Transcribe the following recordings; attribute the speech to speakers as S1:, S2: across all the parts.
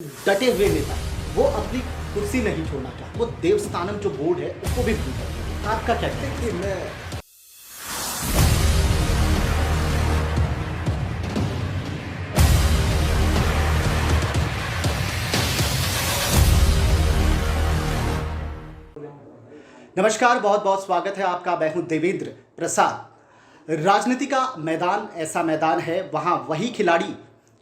S1: डटे हुए नेता, वो अपनी कुर्सी नहीं छोड़ना चाहते, वो देवस्थानम जो बोर्ड है उसको भी भूल गए। आपका क्या कहना है?
S2: देखिए मैं
S1: नमस्कार, बहुत बहुत स्वागत है आपका। मैं हूं देवेंद्र प्रसाद। राजनीति का मैदान ऐसा मैदान है, वहां वही खिलाड़ी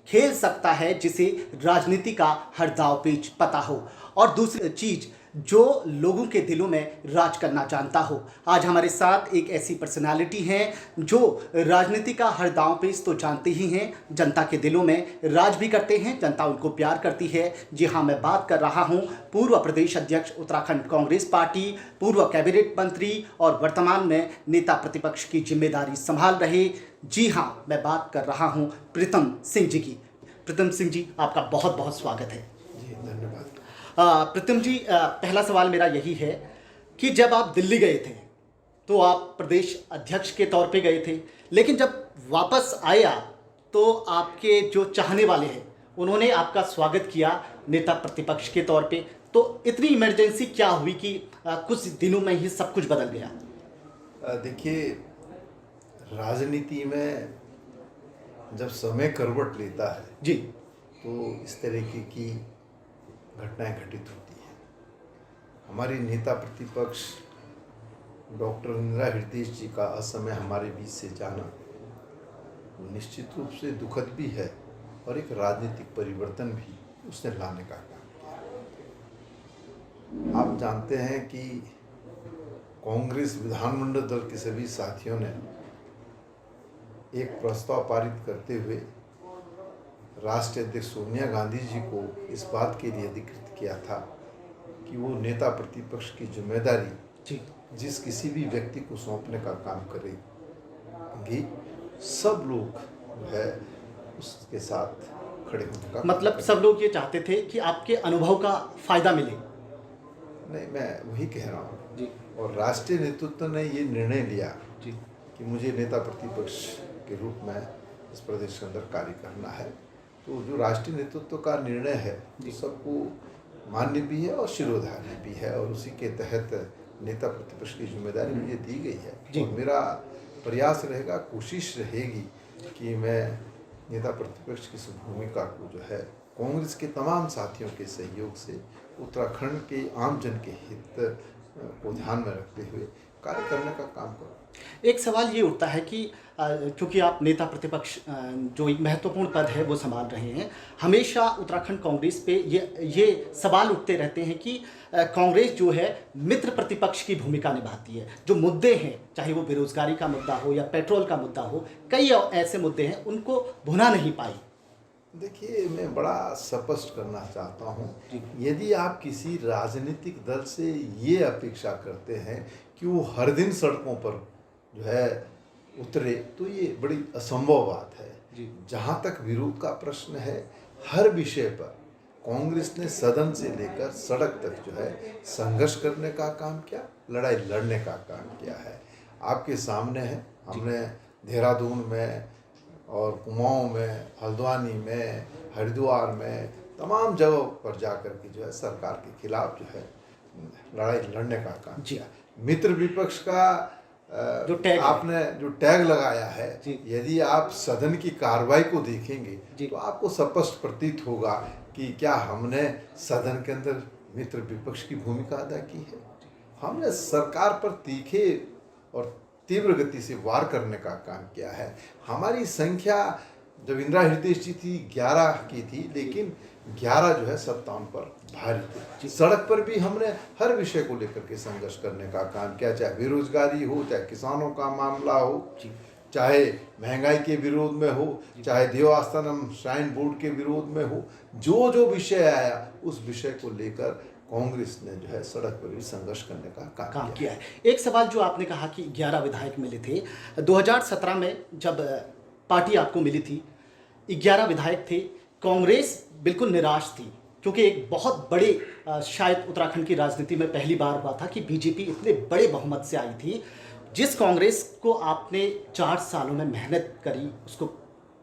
S1: खेल सकता है जिसे राजनीति का हर दाव पेच पता हो, और दूसरी चीज जो लोगों के दिलों में राज करना जानता हो। आज हमारे साथ एक ऐसी पर्सनालिटी है जो राजनीति का हर दांव पेच तो जानते ही हैं, जनता के दिलों में राज भी करते हैं, जनता उनको प्यार करती है। जी हाँ, मैं बात कर रहा हूं पूर्व प्रदेश अध्यक्ष उत्तराखंड कांग्रेस पार्टी, पूर्व कैबिनेट मंत्री और वर्तमान में नेता प्रतिपक्ष की जिम्मेदारी संभाल रहे। जी हाँ, मैं बात कर रहा हूं प्रीतम सिंह जी की। प्रीतम सिंह जी, आपका बहुत बहुत स्वागत है।
S2: जी धन्यवाद।
S1: प्रीतम जी, पहला सवाल मेरा यही है कि जब आप दिल्ली गए थे तो आप प्रदेश अध्यक्ष के तौर पे गए थे, लेकिन जब वापस आया तो आपके जो चाहने वाले हैं उन्होंने आपका स्वागत किया नेता प्रतिपक्ष के तौर पे। तो इतनी इमरजेंसी क्या हुई कि कुछ दिनों में ही सब कुछ बदल गया?
S2: देखिए राजनीति में जब समय करवट लेता है
S1: जी
S2: तो इस तरीके की घटनाएं घटित होती हैं। हमारी नेता प्रतिपक्ष डॉक्टर इंदिरा हृदय जी का असमय हमारे बीच से जाना निश्चित रूप से दुखद भी है और एक राजनीतिक परिवर्तन भी उसने लाने का काम किया। आप जानते हैं कि कांग्रेस विधानमंडल दल के सभी साथियों ने एक प्रस्ताव पारित करते हुए राष्ट्रीय अध्यक्ष सोनिया गांधी जी को इस बात के लिए अधिकृत किया था कि वो नेता प्रतिपक्ष की जिम्मेदारी
S1: जी
S2: जिस किसी भी व्यक्ति को सौंपने का काम करेगी, सब लोग जो है उसके साथ खड़े होने का
S1: मतलब सब लोग ये चाहते थे कि आपके अनुभव का फायदा मिले।
S2: नहीं, मैं वही कह रहा हूँ।
S1: जी
S2: और राष्ट्रीय नेतृत्व ने ये निर्णय लिया
S1: जी
S2: कि मुझे नेता प्रतिपक्ष के रूप में इस प्रदेश के अंदर कार्य करना है। तो जो राष्ट्रीय नेतृत्व का निर्णय है वो सबको मान्य भी है और शिरोधार्य भी है, और उसी के तहत नेता प्रतिपक्ष की जिम्मेदारी मुझे दी गई है। और मेरा प्रयास रहेगा, कोशिश रहेगी कि मैं नेता प्रतिपक्ष की इस भूमिका को जो है कांग्रेस के तमाम साथियों के सहयोग से उत्तराखंड के आम जन के हित को ध्यान में रखते हुए कार्य करने का काम करूँ।
S1: एक सवाल ये उठता है कि क्योंकि आप नेता प्रतिपक्ष जो एक महत्वपूर्ण पद है वो संभाल रहे हैं, हमेशा उत्तराखंड कांग्रेस पे ये सवाल उठते रहते हैं कि कांग्रेस जो है मित्र प्रतिपक्ष की भूमिका निभाती है। जो मुद्दे हैं, चाहे वो बेरोजगारी का मुद्दा हो या पेट्रोल का मुद्दा हो, कई ऐसे मुद्दे हैं उनको भुना नहीं पाई।
S2: देखिए मैं बड़ा स्पष्ट करना चाहता हूँ, यदि आप किसी राजनीतिक दल से ये अपेक्षा करते हैं कि वो हर दिन सड़कों पर जो है उतरे, तो ये बड़ी असंभव बात है। जहाँ तक विरोध का प्रश्न है, हर विषय पर कांग्रेस ने सदन से लेकर सड़क तक जो है संघर्ष करने का काम किया, लड़ाई लड़ने का काम किया है। आपके सामने है, हमने देहरादून में और कुमाऊं में, हल्द्वानी में, हरिद्वार में, तमाम जगहों पर जाकर के जो है सरकार के खिलाफ जो है लड़ाई लड़ने का काम किया। मित्र विपक्ष का
S1: जो टैग
S2: आपने जो टैग लगाया है, यदि आप सदन की कार्रवाई को देखेंगे तो आपको स्पष्ट प्रतीत होगा कि क्या हमने सदन के अंदर मित्र विपक्ष की भूमिका अदा की है। हमने सरकार पर तीखे और तीव्र गति से वार करने का काम किया है। हमारी संख्या जब इंदिरा हृदय जी थी 11 की थी, लेकिन 11 जो है 57 पर भारी थे। सड़क पर भी हमने हर विषय को लेकर के संघर्ष करने का काम किया, चाहे बेरोजगारी हो, चाहे किसानों का मामला हो, चाहे महंगाई के विरोध में हो, चाहे देवस्थानम श्राइन बोर्ड के विरोध में हो। जो जो विषय आया उस विषय को लेकर कांग्रेस ने जो है सड़क पर भी संघर्ष करने का काम किया है।
S1: एक सवाल जो आपने कहा कि 11 विधायक मिले थे 2017 में, जब पार्टी आपको मिली थी 11 विधायक थे। कांग्रेस बिल्कुल निराश थी क्योंकि एक बहुत बड़े शायद उत्तराखंड की राजनीति में पहली बार हुआ था कि बीजेपी इतने बड़े बहुमत से आई थी। जिस कांग्रेस को आपने 4 सालों में मेहनत करी, उसको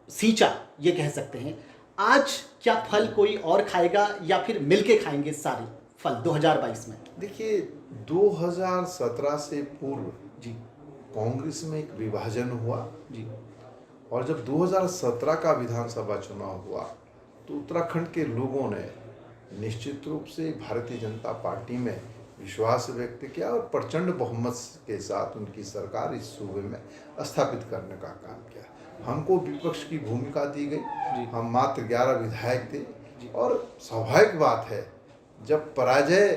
S1: सींचा, ये कह सकते हैं, आज क्या फल कोई और खाएगा या फिर मिलके खाएंगे सारे फल 2022 में?
S2: देखिए, 2017 से पूर्व
S1: जी
S2: कांग्रेस में एक विभाजन हुआ
S1: जी
S2: और जब 2017 का विधानसभा चुनाव हुआ तो उत्तराखंड के लोगों ने निश्चित रूप से भारतीय जनता पार्टी में विश्वास व्यक्त किया और प्रचंड बहुमत के साथ उनकी सरकार इस सूबे में स्थापित करने का काम किया। हमको विपक्ष की भूमिका दी गई, हम मात्र 11 विधायक थे और स्वाभाविक बात है जब पराजय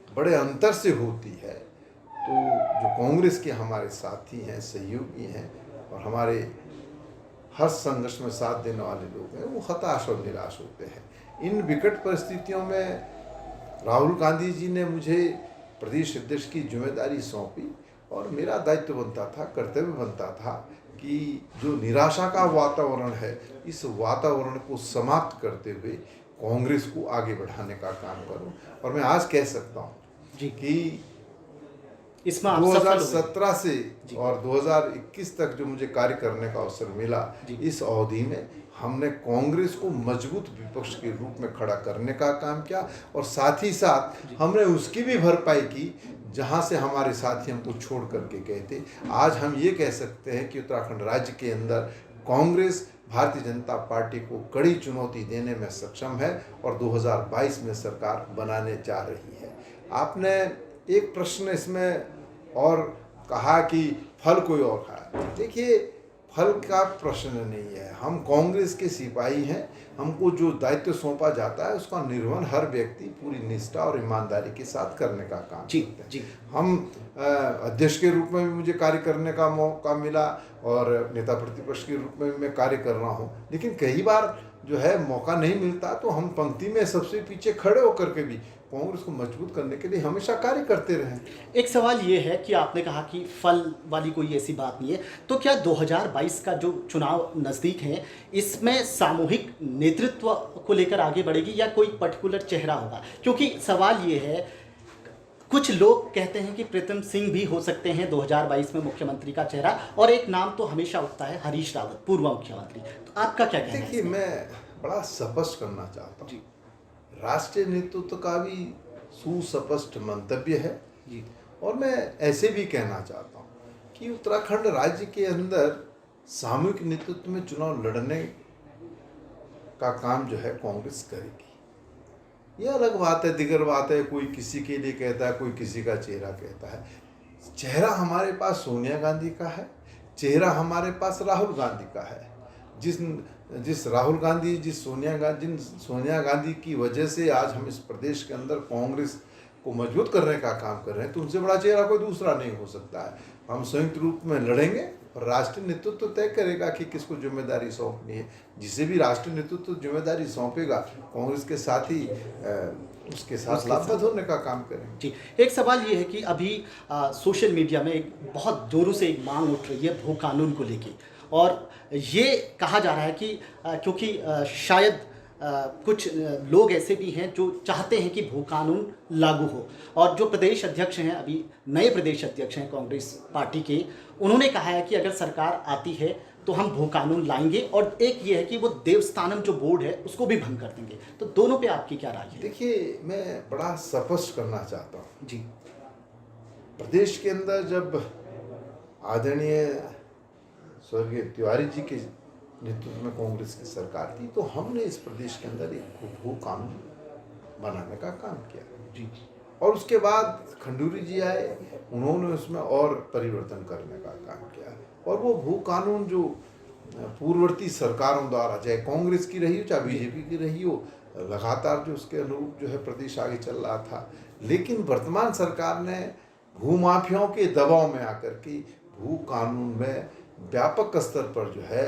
S2: बड़े अंतर से होती है तो जो कांग्रेस के हमारे साथी हैं, सहयोगी हैं और हमारे हर संघर्ष में साथ देने वाले लोग हैं, वो हताश और निराश होते हैं। इन विकट परिस्थितियों में राहुल गांधी जी ने मुझे प्रदेश अध्यक्ष की जिम्मेदारी सौंपी और मेरा दायित्व बनता था, कर्तव्य बनता था कि जो निराशा का वातावरण है, इस वातावरण को समाप्त करते हुए कांग्रेस को आगे बढ़ाने का काम करूं। और मैं आज कह सकता हूं
S1: जी
S2: कि
S1: इसमें आप सफल हुए।
S2: 2017 से और 2021 तक जो मुझे कार्य करने का अवसर मिला, इस अवधि में हमने कांग्रेस को मजबूत विपक्ष के रूप में खड़ा करने का काम किया और साथ ही साथ हमने उसकी भी भरपाई की जहां से हमारे साथी हमको छोड़ करके गए थे। आज हम ये कह सकते हैं कि उत्तराखंड राज्य के अंदर कांग्रेस भारतीय जनता पार्टी को कड़ी चुनौती देने में सक्षम है और 2022 में सरकार बनाने जा रही है। आपने एक प्रश्न इसमें और कहा कि फल कोई और खाए। देखिए, फल का प्रश्न नहीं है, हम कांग्रेस के सिपाही हैं, हमको जो दायित्व सौंपा जाता है उसका निर्वहन हर व्यक्ति पूरी निष्ठा और ईमानदारी के साथ करने का काम करते हैं।
S1: जी
S2: हम अध्यक्ष के रूप में भी मुझे कार्य करने का मौका मिला और नेता प्रतिपक्ष के रूप में भी मैं कार्य कर रहा हूँ, लेकिन कई बार जो है मौका नहीं मिलता तो हम पंक्ति में सबसे पीछे खड़े होकर के भी कांग्रेस को मजबूत करने के लिए हमेशा कार्य करते रहे।
S1: एक सवाल ये है कि आपने कहा कि फल वाली कोई ऐसी बात नहीं है, तो क्या 2022 का जो चुनाव नज़दीक है इसमें सामूहिक नेतृत्व को लेकर आगे बढ़ेगी या कोई पर्टिकुलर चेहरा होगा? क्योंकि सवाल ये है, कुछ लोग कहते हैं कि प्रीतम सिंह भी हो सकते हैं 2022 में मुख्यमंत्री का चेहरा, और एक नाम तो हमेशा उठता है हरीश रावत, पूर्व मुख्यमंत्री। तो आपका क्या कहना है?
S2: देखिए, मैं बड़ा स्पष्ट करना चाहता हूँ, राष्ट्रीय नेतृत्व का भी सुस्पष्ट मंतव्य है
S1: जी
S2: और मैं ऐसे भी कहना चाहता हूँ कि उत्तराखंड राज्य के अंदर सामूहिक नेतृत्व में चुनाव लड़ने का काम जो है कांग्रेस करेगी। ये अलग बात है, दिगर बात है, कोई किसी के लिए कहता है, कोई किसी का चेहरा कहता है। चेहरा हमारे पास सोनिया गांधी का है, चेहरा हमारे पास राहुल गांधी का है। जिस सोनिया गांधी की वजह से आज हम इस प्रदेश के अंदर कांग्रेस को मजबूत करने का काम कर रहे हैं, तो उनसे बड़ा चेहरा कोई दूसरा नहीं हो सकता है। हम संयुक्त रूप में लड़ेंगे और राष्ट्रीय नेतृत्व तय करेगा कि किसको जिम्मेदारी सौंपनी है। जिसे भी राष्ट्रीय नेतृत्व जिम्मेदारी सौंपेगा, कांग्रेस के साथ ही उसके साथ लाभप्रद होने का काम करेंगे।
S1: जी, एक सवाल ये है कि अभी सोशल मीडिया में एक बहुत जोरों से एक मांग उठ रही है भू कानून को लेके, और ये कहा जा रहा है कि क्योंकि शायद कुछ लोग ऐसे भी हैं जो चाहते हैं कि भू कानून लागू हो, और जो प्रदेश अध्यक्ष हैं, अभी नए प्रदेश अध्यक्ष हैं कांग्रेस पार्टी के, उन्होंने कहा है कि अगर सरकार आती है तो हम भू कानून लाएंगे, और एक ये है कि वो देवस्थानम जो बोर्ड है उसको भी भंग कर देंगे। तो दोनों पे आपकी क्या राय है?
S2: देखिए, मैं बड़ा स्पष्ट करना चाहता हूँ
S1: जी,
S2: प्रदेश के अंदर जब आदरणीय स्वर्गीय तिवारी जी के नेतृत्व में कांग्रेस की सरकार थी, तो हमने इस प्रदेश के अंदर एक भू कानून बनाने का काम किया
S1: जी,
S2: और उसके बाद खंडूरी जी आए, उन्होंने उसमें और परिवर्तन करने का काम किया। और वो भू कानून जो पूर्ववर्ती सरकारों द्वारा, चाहे कांग्रेस की रही हो चाहे बीजेपी की रही हो, लगातार जो उसके अनुरूप जो है प्रदेश आगे चल रहा था। लेकिन वर्तमान सरकार ने भूमाफियाओं के दबाव में आकर के भू कानून में व्यापक स्तर पर जो है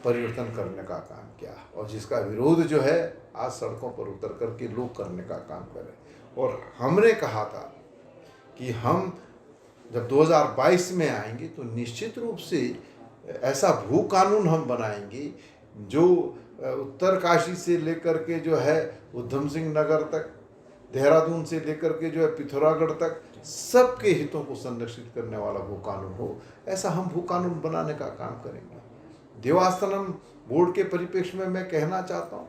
S2: परिवर्तन करने का काम किया, और जिसका विरोध जो है आज सड़कों पर उतर करके लोग करने का काम करें। और हमने कहा था कि हम जब 2022 में आएंगे तो निश्चित रूप से ऐसा भू कानून हम बनाएंगे जो उत्तरकाशी से लेकर के जो है उधम सिंह नगर तक, देहरादून से लेकर के जो है पिथौरागढ़ तक, सबके हितों को संरक्षित करने वाला भू कानून हो। ऐसा हम भू कानून बनाने का काम करेंगे। देवस्थानम बोर्ड के परिप्रेक्ष्य में मैं कहना चाहता हूँ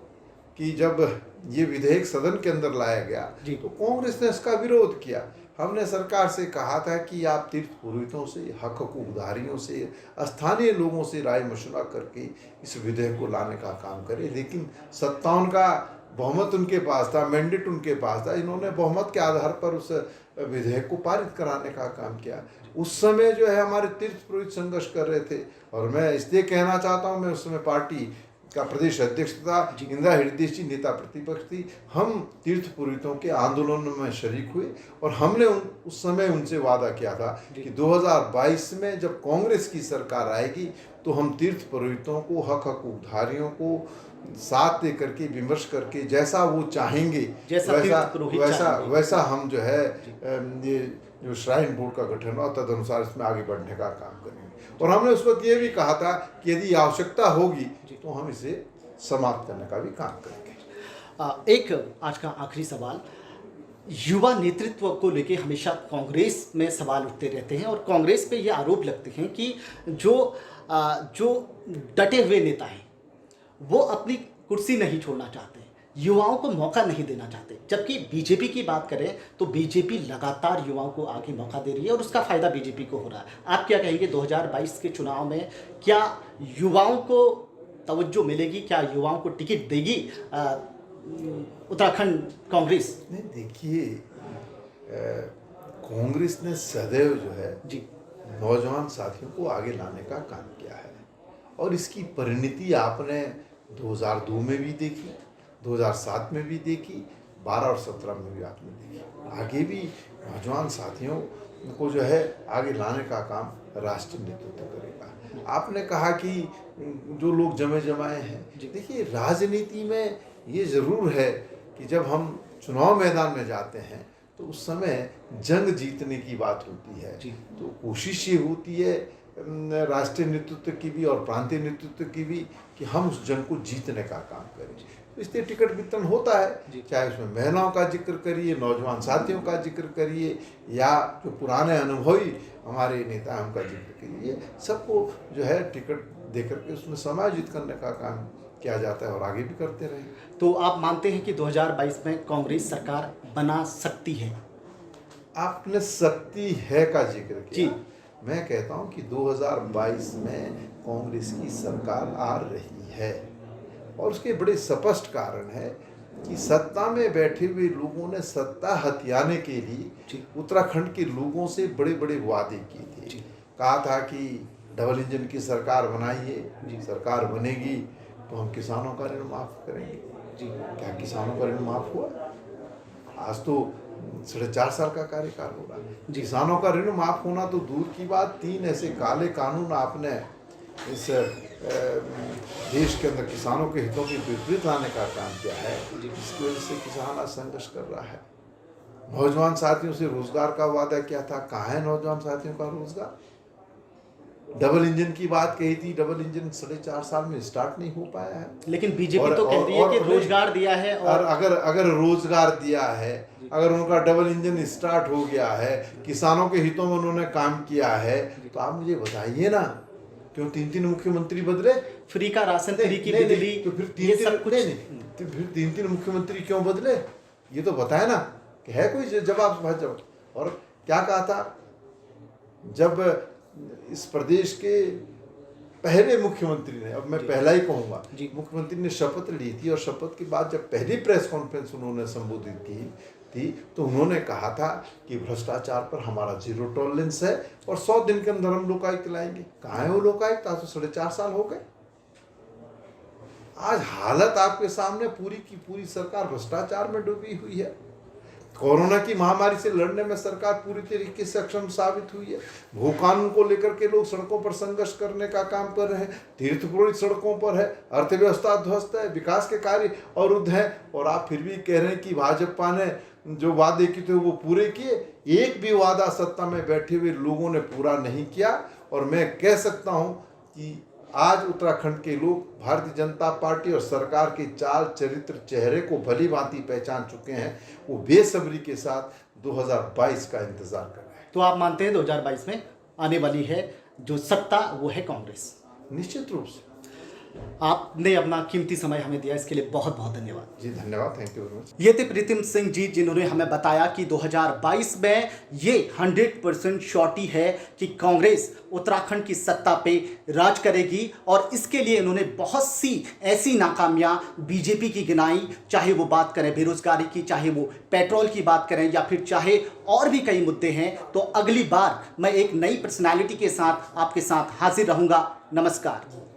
S2: कि जब ये विधेयक सदन के अंदर लाया गया तो कांग्रेस ने इसका विरोध किया। हमने सरकार से कहा था कि आप तीर्थ पुरोहितों से, हक हकूकदारियों से, स्थानीय लोगों से राय मशवरा करके इस विधेयक को लाने का काम करें, लेकिन सत्तावन का बहुमत उनके पास था, मैंडेट उनके पास था। इन्होंने बहुमत के आधार पर उस विधेयक को पारित कराने का काम किया। उस समय जो है हमारे तीर्थ पुरोहित संघर्ष कर रहे थे, और मैं इसलिए कहना चाहता हूँ, मैं उस समय पार्टी का प्रदेश अध्यक्ष था, इंदिरा हृदय जी नेता प्रतिपक्ष थी। हम तीर्थ पुरोहितों के आंदोलन में शरीक हुए और हमने उस समय उनसे वादा किया था कि 2022 में जब कांग्रेस की सरकार आएगी तो हम तीर्थ पुरोहितों को, हक हकूकधारियों को साथ दे करके, विमर्श करके, जैसा वो चाहेंगे वैसा हम जो है ये जो श्राइन बोर्ड का गठन हुआ तदनुसार इसमें आगे बढ़ने का काम करेंगे। और हमने उस वक्त ये भी कहा था कि यदि आवश्यकता होगी तो हम इसे समाप्त करने का भी काम करेंगे।
S1: एक आज का आखिरी सवाल, युवा नेतृत्व को लेके हमेशा कांग्रेस में सवाल उठते रहते हैं और कांग्रेस पे ये आरोप लगते हैं कि जो डटे हुए नेता हैं वो अपनी कुर्सी नहीं छोड़ना चाहते, युवाओं को मौका नहीं देना चाहते। जबकि बीजेपी की बात करें तो बीजेपी लगातार युवाओं को आगे मौका दे रही है और उसका फ़ायदा बीजेपी को हो रहा है। आप क्या कहेंगे 2022 के चुनाव में क्या युवाओं को तवज्जो मिलेगी, क्या युवाओं को टिकट देगी उत्तराखंड कांग्रेस?
S2: नहीं, देखिए कांग्रेस ने सदैव जो है नौजवान साथियों को आगे लाने का काम किया है और इसकी परिणति आपने 2002 में भी देखी, 2007 में भी देखी, 12 और 17 में भी आपने देखी। आगे भी नौजवान साथियों को जो है आगे लाने का काम राष्ट्रीय नेतृत्व करेगा। आपने कहा कि जो लोग जमे जमाए हैं, देखिए राजनीति में ये ज़रूर है कि जब हम चुनाव मैदान में जाते हैं तो उस समय जंग जीतने की बात होती है, तो कोशिश ये होती है राष्ट्रीय नेतृत्व की भी और प्रांतीय नेतृत्व की भी कि हम उस जंग को जीतने का काम करें। तो इसलिए टिकट वितरण होता है, चाहे उसमें महिलाओं का जिक्र करिए, नौजवान साथियों का जिक्र करिए या जो पुराने अनुभवी हमारे नेता हैं उनका जिक्र करिए, सबको जो है टिकट देकर के उसमें समायोजित करने का काम किया जाता है और आगे भी करते रहे।
S1: तो आप मानते हैं कि 2022 में कांग्रेस सरकार बना सकती है?
S2: आपने सकती है का जिक्र किया, मैं कहता हूं कि 2022 में कांग्रेस की सरकार आ रही है और उसके बड़े स्पष्ट कारण है कि सत्ता में बैठे हुए लोगों ने सत्ता हथियाने के लिए उत्तराखंड के लोगों से बड़े बड़े वादे किए थे। कहा था कि डबल इंजन की सरकार बनाइए, सरकार बनेगी तो हम किसानों का ऋण माफ़ करेंगे। क्या किसानों का ऋण माफ़ हुआ? आज तो 4.5 साल का कार्यकाल हो रहा है। किसानों का ऋण माफ़ होना तो दूर की बात, 3 ऐसे काले कानून आपने इस देश के अंदर किसानों के हितों के विपरीत लाने का काम किया है, जिसकी वजह से किसान आज संघर्ष कर रहा है। नौजवान साथियों से रोजगार का वादा किया था, कहाँ है नौजवान साथियों का रोजगार? डबल इंजन की बात कही थी, डबल इंजन 4.5 साल में स्टार्ट नहीं हो पाया है।
S1: लेकिन बीजेपी तो कहती है कि रोजगार दिया है और
S2: अगर रोजगार दिया है, अगर उनका डबल इंजन स्टार्ट हो गया है, किसानों के हितों में उन्होंने काम किया है, तो आप मुझे बताइए ना, क्यों 3 मुख्यमंत्री बदले?
S1: फ्री का राशन, फ्री की बिजली,
S2: तो फिर 3 मुख्यमंत्री क्यों बदले? ये तो बताए ना कि है कोई जवाब। और क्या कहा था जब इस प्रदेश के पहले मुख्यमंत्री ने, अब मैं पहला ही कहूँगा, मुख्यमंत्री ने शपथ ली थी और शपथ के बाद जब पहली प्रेस कॉन्फ्रेंस उन्होंने संबोधित की थी तो उन्होंने कहा था कि भ्रष्टाचार पर हमारा 0 टॉलरेंस है और 100 दिन के अंदर हम लोकायुक्त लाएंगे। कहाँ है वो लोकायुक्त? आज तो 4.5 साल हो गए। आज हालत आपके सामने, पूरी की पूरी सरकार भ्रष्टाचार में डूबी हुई है। कोरोना की महामारी से लड़ने में सरकार पूरी तरीके से अक्षम साबित हुई है। भू कानून को लेकर के लोग सड़कों पर संघर्ष करने का काम कर रहे हैं, तीर्थ पुरोहित सड़कों पर है, अर्थव्यवस्था ध्वस्त है, विकास के कार्य अवरुद्ध है, और आप फिर भी कह रहे हैं कि भाजपा ने जो वादे किए थे वो पूरे किए। एक भी वादा सत्ता में बैठे हुए लोगों ने पूरा नहीं किया। और मैं कह सकता हूँ कि आज उत्तराखंड के लोग भारतीय जनता पार्टी और सरकार के चाल चरित्र चेहरे को भली भांति पहचान चुके हैं। वो बेसब्री के साथ 2022 का इंतजार कर रहे हैं।
S1: तो आप मानते हैं 2022 में आने वाली है जो सत्ता वो है कांग्रेस?
S2: निश्चित रूप से।
S1: आपने अपना कीमती समय हमें दिया, इसके लिए बहुत बहुत धन्यवाद।
S2: जी धन्यवाद, थैंक यू वेरी मच।
S1: ये थे प्रीतम सिंह जी, जिन्होंने हमें बताया कि 2022 में ये 100% श्योरिटी है कि कांग्रेस उत्तराखंड की सत्ता पे राज करेगी, और इसके लिए इन्होंने बहुत सी ऐसी नाकामियां बीजेपी की गिनाई, चाहे वो बात करें बेरोजगारी की, चाहे वो पेट्रोल की बात करें, या फिर चाहे और भी कई मुद्दे हैं। तो अगली बार मैं एक नई पर्सनैलिटी के साथ आपके साथ हाजिर रहूंगा। नमस्कार।